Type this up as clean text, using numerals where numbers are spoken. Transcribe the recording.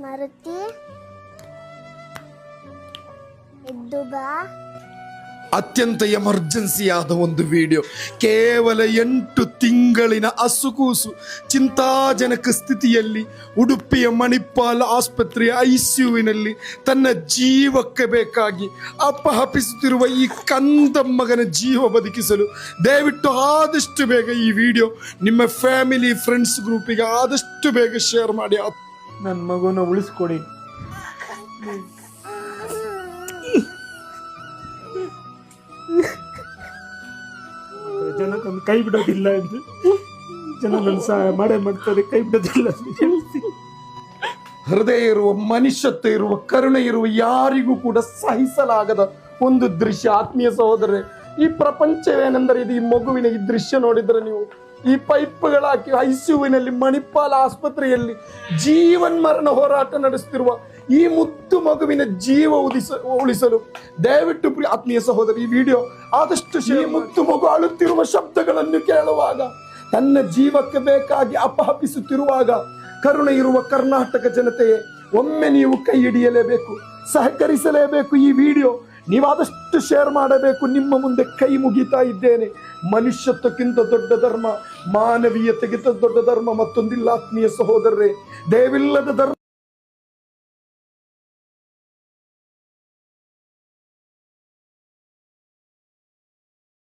ಮಾರುತಿ ಎದ್ದು ಬಾ. ಅತ್ಯಂತ ಎಮರ್ಜೆನ್ಸಿಯಾದ ಒಂದು ವಿಡಿಯೋ. ಕೇವಲ 8 ತಿಂಗಳಿನ ಹಸುಕೂಸು ಚಿಂತಾಜನಕ ಸ್ಥಿತಿಯಲ್ಲಿ ಉಡುಪಿಯ ಮಣಿಪಾಲ್ ಆಸ್ಪತ್ರೆಯ ICUವಿನಲ್ಲಿ ತನ್ನ ಜೀವಕ್ಕೆ ಬೇಕಾಗಿ ಅಪಹಪಿಸುತ್ತಿರುವ ಈ ಕಂದ ಮಗನ ಜೀವ ಬದುಕಿಸಲು ದಯವಿಟ್ಟು ಆದಷ್ಟು ಬೇಗ ಈ ವಿಡಿಯೋ ನಿಮ್ಮ ಫ್ಯಾಮಿಲಿ ಫ್ರೆಂಡ್ಸ್ ಗ್ರೂಪಿಗೆ ಆದಷ್ಟು ಬೇಗ ಶೇರ್ ಮಾಡಿ. ನನ್ನ ಮಗುನ ಉಳಿಸ್ಕೊಡಿ. ಜನ ನನ್ನ ಕೈ ಬಿಡೋದಿಲ್ಲ ಎಂದು ಜನ ನನ್ನ ಸಹಾಯ ಮಾಡೇ ಮಾಡ್ತಾರೆ, ಕೈ ಬಿಡೋದಿಲ್ಲ ಅಂತ ಹೇಳ್ತೀನಿ. ಹೃದಯ ಇರುವ, ಮನುಷ್ಯತ್ವ ಇರುವ, ಕರುಣೆ ಇರುವ ಯಾರಿಗೂ ಕೂಡ ಸಹಿಸಲಾಗದ ಒಂದು ದೃಶ್ಯ. ಆತ್ಮೀಯ ಸಹೋದರರೇ, ಈ ಪ್ರಪಂಚವೇನೆಂದರೆ ಇದು. ಈ ಮಗುವಿನ ಈ ದೃಶ್ಯ ನೋಡಿದ್ರೆ ನೀವು, ಈ ಪೈಪ್ಗಳಾಕಿ ICUವಿನಲ್ಲಿ ಮಣಿಪಾಲ್ ಆಸ್ಪತ್ರೆಯಲ್ಲಿ ಜೀವನ್ಮರಣ ಹೋರಾಟ ನಡೆಸುತ್ತಿರುವ ಈ ಮುದ್ದು ಮಗುವಿನ ಜೀವ ಉಳಿಸಲು ದಯವಿಟ್ಟು ಆತ್ಮೀಯ ಸಹೋದರ ಈ ವಿಡಿಯೋ ಆದಷ್ಟು ಈ ಮುದ್ದು ಮಗು ಅಳುತ್ತಿರುವ ಶಬ್ದಗಳನ್ನು ಕೇಳುವಾಗ, ತನ್ನ ಜೀವಕ್ಕೆ ಬೇಕಾಗಿ ಅಪಹಪಿಸುತ್ತಿರುವಾಗ, ಕರುಣೆ ಇರುವ ಕರ್ನಾಟಕ ಜನತೆಯೇ, ಒಮ್ಮೆ ನೀವು ಕೈ ಹಿಡಿಯಲೇಬೇಕು, ಸಹಕರಿಸಲೇಬೇಕು. ಈ ವಿಡಿಯೋ ನೀವಾದಷ್ಟು ಶೇರ್ ಮಾಡಬೇಕು. ನಿಮ್ಮ ಮುಂದೆ ಕೈ ಮುಗಿತಾ ಇದ್ದೇನೆ. ಮನುಷ್ಯತ್ವಕ್ಕಿಂತ ದೊಡ್ಡ ಧರ್ಮ, ಮಾನವೀಯತೆಗಿಂತ ದೊಡ್ಡ ಧರ್ಮ ಮತ್ತೊಂದಿಲ್ಲ ಆತ್ಮೀಯ ಸಹೋದರರೇ. ದಯವಿಲ್ಲದ ಧರ್ಮ